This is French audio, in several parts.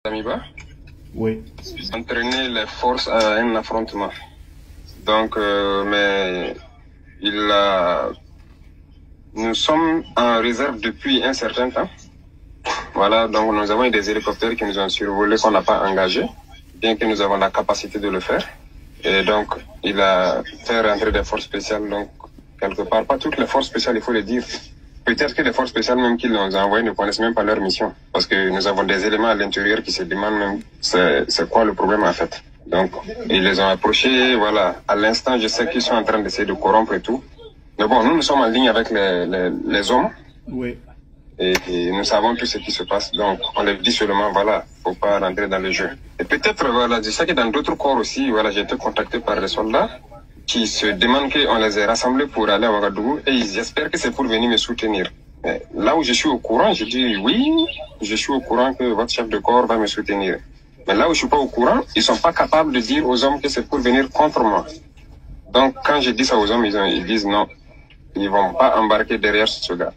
Amiba, oui, entraîner les forces à un affrontement. Donc, mais nous sommes en réserve depuis un certain temps. Voilà, donc nous avons eu des hélicoptères qui nous ont survolés qu'on n'a pas engagés, bien que nous avons la capacité de le faire. Et donc, il a fait rentrer des forces spéciales, donc quelque part, pas toutes les forces spéciales, il faut le dire. Peut-être que les forces spéciales même qui nous ont envoyés ne connaissent même pas leur mission. Parce que nous avons des éléments à l'intérieur qui se demandent même c'est quoi le problème en fait. Donc, ils les ont approchés, voilà. À l'instant, je sais qu'ils sont en train d'essayer de corrompre et tout. Mais bon, nous sommes en ligne avec les hommes. oui. Et nous savons tout ce qui se passe. Donc, on leur dit seulement, voilà, faut pas rentrer dans le jeu. Et peut-être, voilà, je sais que dans d'autres corps aussi, voilà, j'ai été contacté par des soldats qui se demandent qu'on les ait rassemblés pour aller à Ouagadougou et ils espèrent que c'est pour venir me soutenir. Mais là où je suis au courant, je dis oui, je suis au courant que votre chef de corps va me soutenir. Mais là où je suis pas au courant, ils sont pas capables de dire aux hommes que c'est pour venir contre moi. Donc, quand je dis ça aux hommes, ils disent non, ils vont pas embarquer derrière ce gars.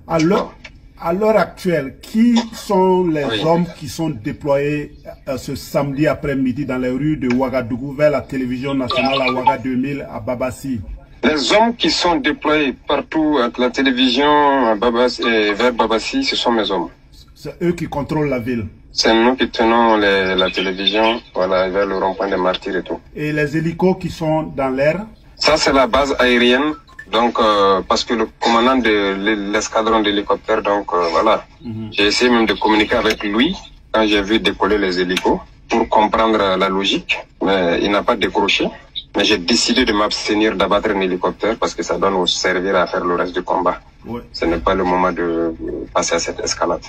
À l'heure actuelle, qui sont les hommes qui sont déployés ce samedi après-midi dans les rues de Ouagadougou vers la télévision nationale à Ouaga 2000 à Babassi? Les hommes qui sont déployés partout à la télévision à Babassi, et vers Babassi, ce sont mes hommes. C'est eux qui contrôlent la ville. C'est nous qui tenons la télévision, voilà, vers le rond-point des Martyrs et tout. Et les hélicos qui sont dans l'air? Ça, c'est la base aérienne. Donc, parce que le commandant de l'escadron d'hélicoptères, donc voilà, j'ai essayé même de communiquer avec lui quand j'ai vu décoller les hélicos pour comprendre la logique, mais il n'a pas décroché. Mais j'ai décidé de m'abstenir d'abattre un hélicoptère parce que ça doit nous servir à faire le reste du combat. Ouais. Ce n'est pas le moment de passer à cette escalade.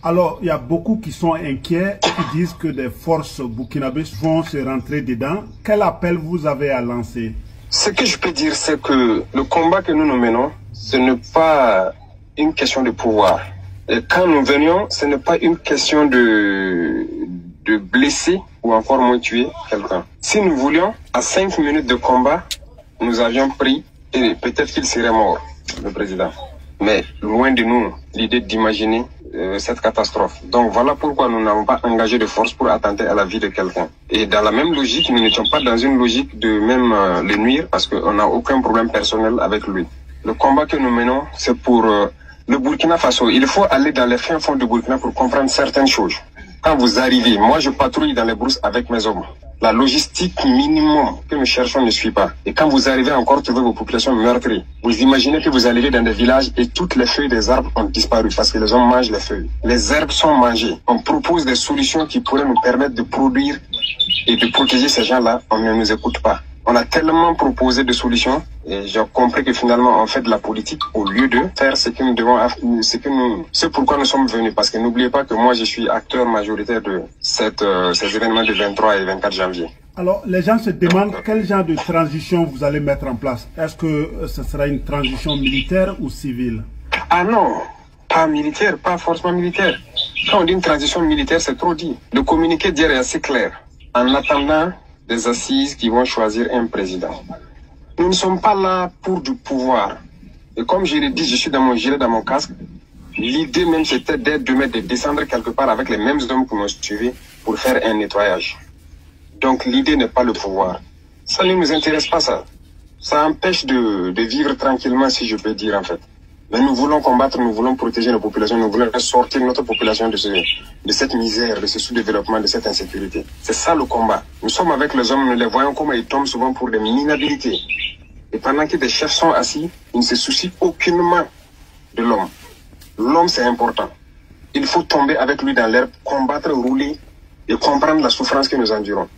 Alors, il y a beaucoup qui sont inquiets et qui disent que des forces burkinabées vont se rentrer dedans. Quel appel vous avez à lancer? Ce que je peux dire, c'est que le combat que nous menons, ce n'est pas une question de pouvoir. Et quand nous venions, ce n'est pas une question de blesser ou encore moins tuer quelqu'un. Si nous voulions, à 5 minutes de combat, nous avions pris, et peut-être qu'il serait mort, le président. Mais loin de nous, l'idée d'imaginer cette catastrophe. Donc voilà pourquoi nous n'avons pas engagé de force pour attenter à la vie de quelqu'un. Et dans la même logique, nous n'étions pas dans une logique de même le nuire parce qu'on n'a aucun problème personnel avec lui. Le combat que nous menons, c'est pour le Burkina Faso. Il faut aller dans les fins fonds du Burkina pour comprendre certaines choses. Quand vous arrivez, moi je patrouille dans les brousses avec mes hommes. La logistique minimum que nous cherchons ne suit pas. Et quand vous arrivez encore trouver vos populations meurtries, vous imaginez que vous arrivez dans des villages et toutes les feuilles des arbres ont disparu parce que les hommes mangent les feuilles. Les herbes sont mangées. On propose des solutions qui pourraient nous permettre de produire et de protéger ces gens-là. On ne nous écoute pas. On a tellement proposé de solutions et j'ai compris que finalement on fait de la politique au lieu de faire ce que nous devons, c'est pourquoi nous sommes venus. Parce que n'oubliez pas que moi je suis acteur majoritaire de ces événements du 23 et 24 janvier. Alors les gens se demandent quel genre de transition vous allez mettre en place. Est-ce que ce sera une transition militaire ou civile? Ah non, pas militaire, pas forcément militaire. Quand on dit une transition militaire, c'est trop dit. Le communiqué d'hier est assez clair. En attendant des assises qui vont choisir un président. Nous ne sommes pas là pour du pouvoir. Et comme je l'ai dit, je suis dans mon gilet, dans mon casque. L'idée même c'était de descendre quelque part avec les mêmes hommes qui m'ont suivi pour faire un nettoyage. Donc l'idée n'est pas le pouvoir. Ça ne nous intéresse pas ça. Ça empêche de vivre tranquillement si je peux dire en fait. Mais nous voulons combattre, nous voulons protéger nos populations, nous voulons sortir notre population de cette misère, de ce sous-développement, de cette insécurité. C'est ça le combat. Nous sommes avec les hommes, nous les voyons comment ils tombent souvent pour des minabilités. Et pendant que des chefs sont assis, ils ne se soucient aucunement de l'homme. L'homme, c'est important. Il faut tomber avec lui dans l'air, combattre, rouler et comprendre la souffrance que nous endurons.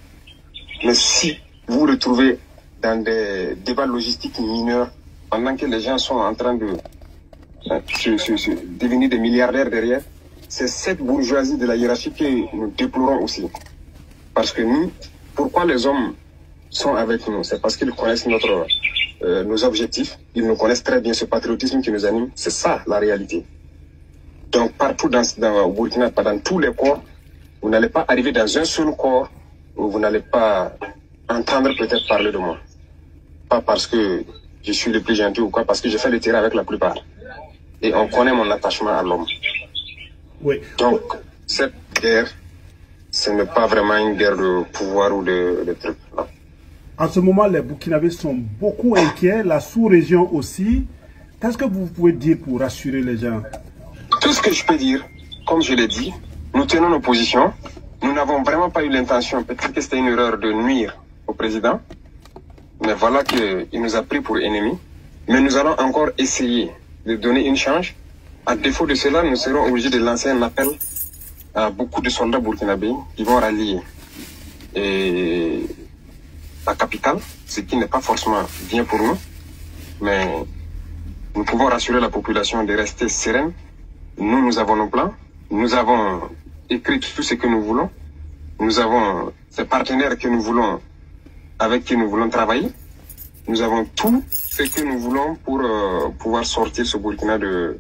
Mais si vous vous retrouvez dans des débats logistiques mineurs, pendant que les gens sont en train de devenir des milliardaires derrière, c'est cette bourgeoisie de la hiérarchie que nous déplorons aussi. Parce que nous, pourquoi les hommes sont avec nous? C'est parce qu'ils connaissent nos objectifs, ils nous connaissent très bien, ce patriotisme qui nous anime, c'est ça la réalité. Donc partout dans Burkina, dans tous les corps, vous n'allez pas arriver dans un seul corps où vous n'allez pas entendre peut-être parler de moi. Pas parce que je suis le plus gentil ou quoi, parce que je fais le terrain avec la plupart. Et on connaît mon attachement à l'homme. Oui. Donc, cette guerre, ce n'est pas vraiment une guerre de pouvoir ou de trucs. Non. En ce moment, les Burkinabés sont beaucoup inquiets, la sous-région aussi. Qu'est-ce que vous pouvez dire pour rassurer les gens? Tout ce que je peux dire, comme je l'ai dit, nous tenons nos positions. Nous n'avons vraiment pas eu l'intention, peut-être que c'était une erreur de nuire au président. Mais voilà qu'il nous a pris pour ennemis. Mais nous allons encore essayer de donner une chance. À défaut de cela, nous serons obligés de lancer un appel à beaucoup de soldats burkinabés qui vont rallier la capitale, ce qui n'est pas forcément bien pour nous. Mais nous pouvons rassurer la population de rester sereine. Nous avons nos plans. Nous avons écrit tout ce que nous voulons. Nous avons ces partenaires que nous voulons, avec qui nous voulons travailler. Nous avons tout ce que nous voulons pour pouvoir sortir ce Burkina de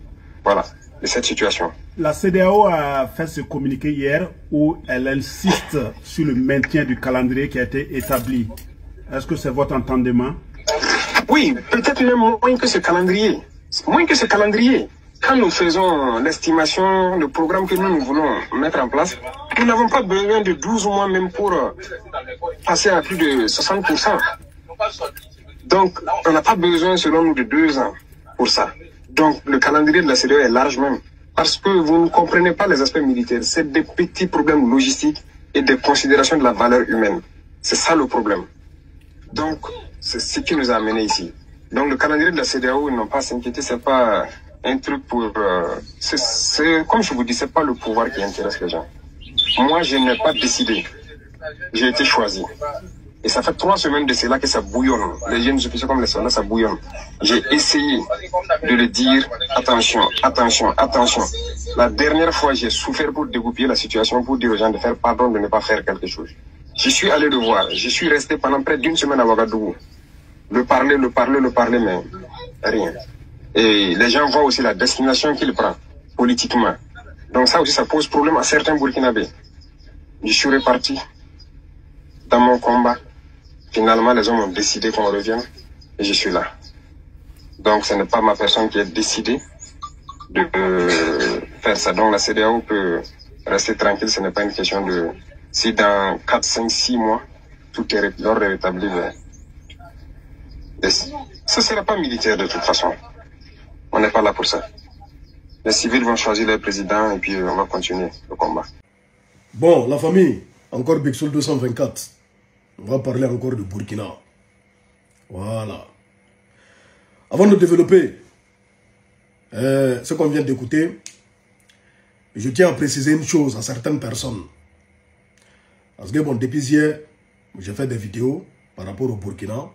cette situation. La CEDEAO a fait ce communiqué hier où elle insiste sur le maintien du calendrier qui a été établi. Est-ce que c'est votre entendement? Oui, peut-être même moins que ce calendrier. Moins que ce calendrier. Quand nous faisons l'estimation, le programme que nous voulons mettre en place, nous n'avons pas besoin de 12 mois même pour passer à plus de 60%. Donc, on n'a pas besoin, selon nous, de 2 ans pour ça. Donc, le calendrier de la CEDEAO est large même. Parce que vous ne comprenez pas les aspects militaires. C'est des petits problèmes logistiques et des considérations de la valeur humaine. C'est ça le problème. Donc, c'est ce qui nous a amenés ici. Donc, le calendrier de la CEDEAO, ils n'ont pas à s'inquiéter, c'est pas un truc pour... comme je vous dis, c'est pas le pouvoir qui intéresse les gens. Moi, je n'ai pas décidé. J'ai été choisi. Et ça fait 3 semaines de cela que ça bouillonne. Les jeunes officiers comme les soldats, ça bouillonne. J'ai essayé de le dire, attention, attention, attention. La dernière fois, j'ai souffert pour dégoupiller la situation, pour dire aux gens de faire pardon, de ne pas faire quelque chose. Je suis allé le voir. Je suis resté pendant près d'1 semaine à Ouagadougou. Le parler, mais rien. Et les gens voient aussi la destination qu'il prend, politiquement. Donc ça aussi, ça pose problème à certains Burkinabés. Je suis reparti dans mon combat. Finalement, les hommes ont décidé qu'on revienne et je suis là. Donc, ce n'est pas ma personne qui a décidé de faire ça. Donc, la CEDEAO peut rester tranquille. Ce n'est pas une question de... Si dans 4, 5, 6 mois, tout est rétabli, ce ne sera pas militaire de toute façon. On n'est pas là pour ça. Les civils vont choisir leur président et puis on va continuer le combat. Bon, la famille, encore Big Soul 224. On va parler encore de Burkina. Voilà. Avant de développer ce qu'on vient d'écouter, je tiens à préciser une chose à certaines personnes. Parce que bon, depuis hier, j'ai fait des vidéos par rapport au Burkina.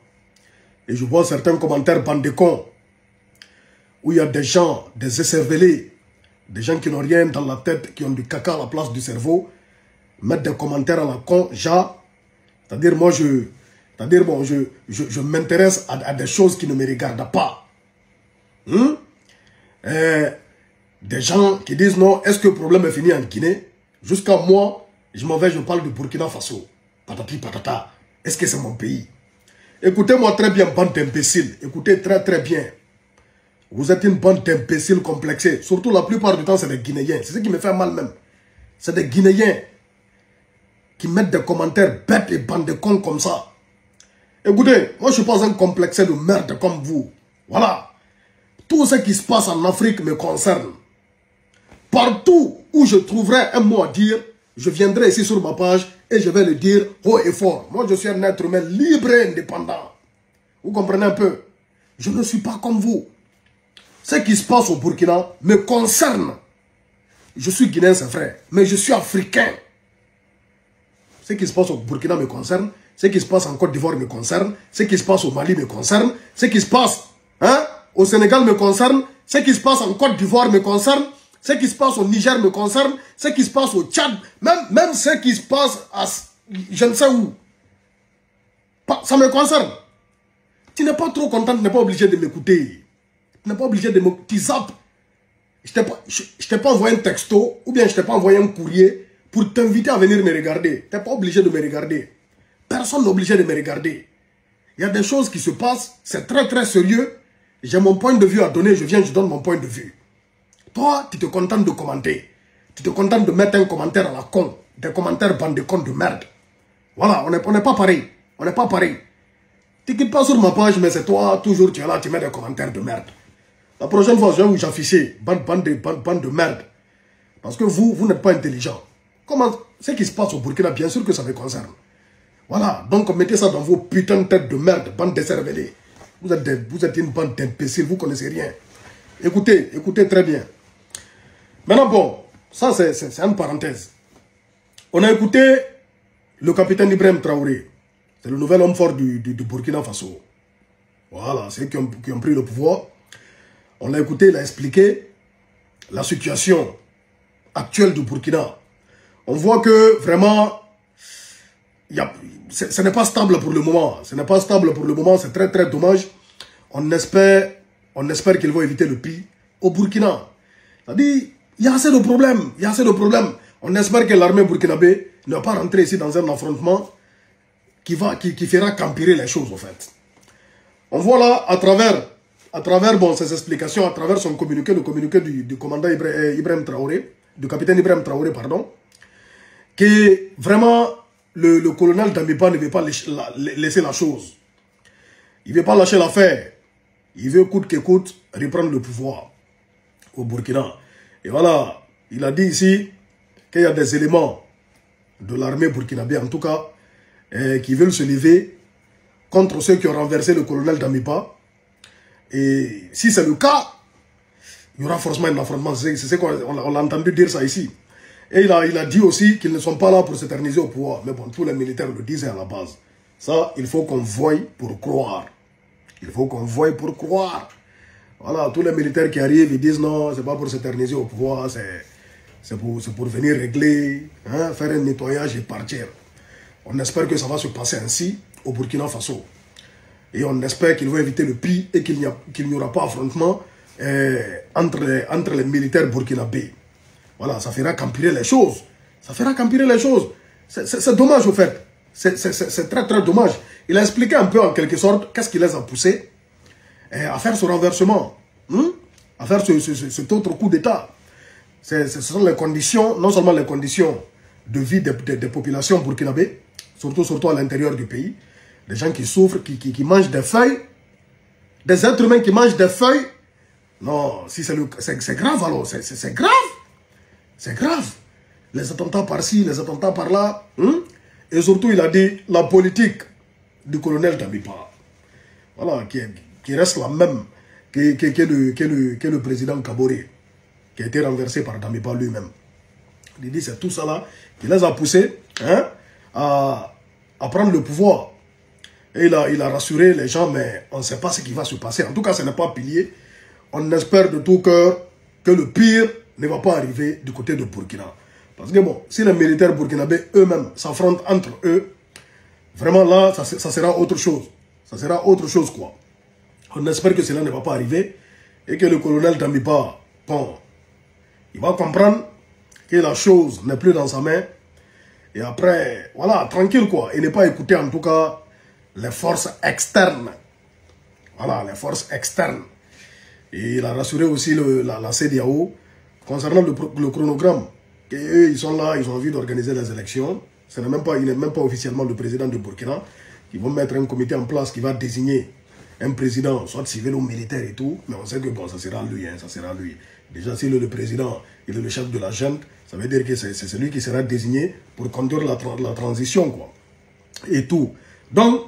Et je vois certains commentaires bande de cons. Où il y a des gens, des écervelés, des gens qui n'ont rien dans la tête, qui ont du caca à la place du cerveau, mettre des commentaires à la con, genre, c'est-à-dire moi je m'intéresse à des choses qui ne me regardent pas. Des gens qui disent non, est-ce que le problème est fini en Guinée? Jusqu'à moi, je m'en vais, je parle de Burkina Faso. Patati patata, est-ce que c'est mon pays? Écoutez-moi très bien, bande d'imbéciles. Écoutez très bien. Vous êtes une bande d'imbéciles complexés. Surtout la plupart du temps, c'est des Guinéens. C'est ce qui me fait mal même. C'est des Guinéens qui mettent des commentaires bêtes et bandes de cons comme ça. Écoutez, moi je ne suis pas un complexé de merde comme vous. Voilà. Tout ce qui se passe en Afrique me concerne. Partout où je trouverai un mot à dire, je viendrai ici sur ma page et je vais le dire haut et fort. Moi je suis un être humain libre et indépendant. Vous comprenez un peu? Je ne suis pas comme vous. Ce qui se passe au Burkina me concerne. Je suis guinéen, c'est vrai, mais je suis africain. Ce qui se passe au Burkina me concerne. Ce qui se passe en Côte d'Ivoire me concerne. Ce qui se passe au Mali me concerne. Ce qui se passe au Sénégal me concerne. Ce qui se passe en Côte d'Ivoire me concerne. Ce qui se passe au Niger me concerne. Ce qui se passe au Tchad, même ce qui se passe à je ne sais où. Ça me concerne. Tu n'es pas trop content, tu n'es pas obligé de m'écouter. Tu n'es pas obligé de me... Tu zappes. Je t'ai pas envoyé un texto ou bien je t'ai pas envoyé un courrier pour t'inviter à venir me regarder. Tu n'es pas obligé de me regarder. Personne n'est obligé de me regarder. Il y a des choses qui se passent, c'est très sérieux. J'ai mon point de vue à donner, je viens, je donne mon point de vue. Toi, tu te contentes de commenter. Tu te contentes de mettre un commentaire à la con. Des commentaires bande de cons de merde. Voilà, on n'est pas pareil. On n'est pas pareil. Tu quittes pas sur ma page, mais c'est toi, toujours, tu es là, tu mets des commentaires de merde. La prochaine fois, je vais vous afficher, bande de merde. Parce que vous n'êtes pas intelligent. Comment, ce qui se passe au Burkina, bien sûr que ça me concerne. Voilà, donc mettez ça dans vos putains de têtes de merde, bande décervelée. Vous êtes une bande d'imbéciles, vous ne connaissez rien. Écoutez, écoutez très bien. Maintenant, bon, ça c'est une parenthèse. On a écouté le capitaine Ibrahim Traoré. C'est le nouvel homme fort du Burkina Faso. Voilà, c'est eux qui ont pris le pouvoir. On l'a écouté, il a expliqué la situation actuelle du Burkina. On voit que vraiment, ce n'est pas stable pour le moment. Ce n'est pas stable pour le moment, c'est très très dommage. On espère qu'ils vont éviter le pire au Burkina. C'est-à-dire, il y a assez de problèmes, il y a assez de problèmes. On espère que l'armée burkinabé ne va pas rentrer ici dans un affrontement qui fera qu'empirer les choses, en fait. On voit là, à travers bon, ses explications, à travers son communiqué, le communiqué du commandant Ibrahim Traoré, du capitaine Ibrahim Traoré, pardon, que vraiment, le colonel Damiba ne veut pas laisser la chose. Il ne veut pas lâcher l'affaire. Il veut coûte que coûte reprendre le pouvoir au Burkina. Et voilà, il a dit ici qu'il y a des éléments de l'armée burkinabé, en tout cas, qui veulent se lever contre ceux qui ont renversé le colonel Damiba. Et si c'est le cas, il y aura forcément un affrontement. C'est ce qu'on a entendu dire ça ici. Et il a dit aussi qu'ils ne sont pas là pour s'éterniser au pouvoir. Mais bon, tous les militaires le disaient à la base. Ça, il faut qu'on voie pour croire. Il faut qu'on voie pour croire. Voilà, tous les militaires qui arrivent, ils disent non, c'est pas pour s'éterniser au pouvoir, c'est pour venir régler, hein, faire un nettoyage et partir. On espère que ça va se passer ainsi au Burkina Faso. Et on espère qu'ils vont éviter le pire et qu'il n'y aura pas affrontement entre les militaires burkinabés. Voilà, ça fera qu'empirer les choses. Ça fera qu'empirer les choses. C'est dommage au fait. C'est très très dommage. Il a expliqué un peu en quelque sorte qu'est-ce qui les a poussés à faire ce renversement, à faire cet autre coup d'État. Ce sont les conditions, non seulement les conditions de vie des populations burkinabées, surtout à l'intérieur du pays, des gens qui souffrent, qui mangent des feuilles, des êtres humains qui mangent des feuilles. Non, si c'est grave alors, c'est grave. C'est grave. Les attentats par-ci, les attentats par-là. Et surtout, il a dit la politique du colonel Damiba. Voilà, qui reste la même que le président Kaboré, qui a été renversé par Damiba lui-même. Il dit c'est tout ça là qui les a poussés à prendre le pouvoir. Et il a rassuré les gens, mais on ne sait pas ce qui va se passer. En tout cas, ce n'est pas pilier. On espère de tout cœur que le pire ne va pas arriver du côté de Burkina. Parce que bon, si les militaires burkinabés eux-mêmes s'affrontent entre eux, vraiment là, ça sera autre chose. Ça sera autre chose quoi. On espère que cela ne va pas arriver et que le colonel Damiba, bon, il va comprendre que la chose n'est plus dans sa main. Et après, voilà, tranquille quoi. Et ne pas écouter en tout cas les forces externes. Voilà, les forces externes. Et il a rassuré aussi la CEDEAO concernant le chronogramme. Eux, ils sont là, ils ont envie d'organiser les élections. Il n'est même pas officiellement le président de Burkina. Ils vont mettre un comité en place qui va désigner un président, soit civil ou militaire et tout. Mais on sait que bon, ça sera lui, ça sera lui. Déjà, s'il est le président, il est le chef de la junte, ça veut dire que c'est celui qui sera désigné pour conduire la transition, quoi. Et tout. Donc,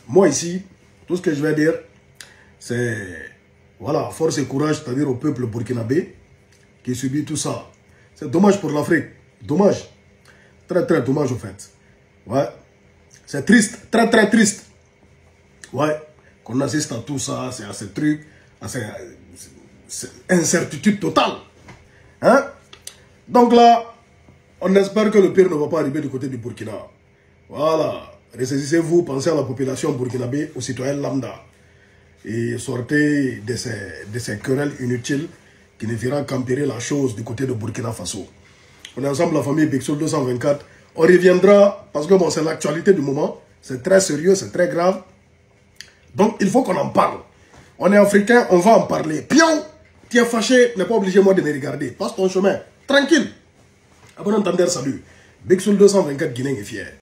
moi ici, tout ce que je vais dire, c'est, voilà, force et courage, c'est-à-dire au peuple burkinabé qui subit tout ça. C'est dommage pour l'Afrique. Dommage. Très, très dommage, au fait. Ouais. C'est triste. Très, très triste. Ouais. Qu'on assiste à tout ça, c'est à ces trucs, à ces incertitude totale. Hein? Donc là, on espère que le pire ne va pas arriver du côté du Burkina. Voilà. Ressaisissez-vous, pensez à la population burkinabé, aux citoyens lambda. Et sortez de ces querelles inutiles qui ne fera qu'empirer la chose du côté de Burkina Faso. On est ensemble, la famille Big Soul 224. On reviendra, parce que bon, c'est l'actualité du moment. C'est très sérieux, c'est très grave. Donc, il faut qu'on en parle. On est africain, on va en parler. Pion, tu es fâché, n'est pas obligé moi de me regarder. Passe ton chemin, tranquille. Abonne Tander, salut. Big Soul 224 Guinée est fier.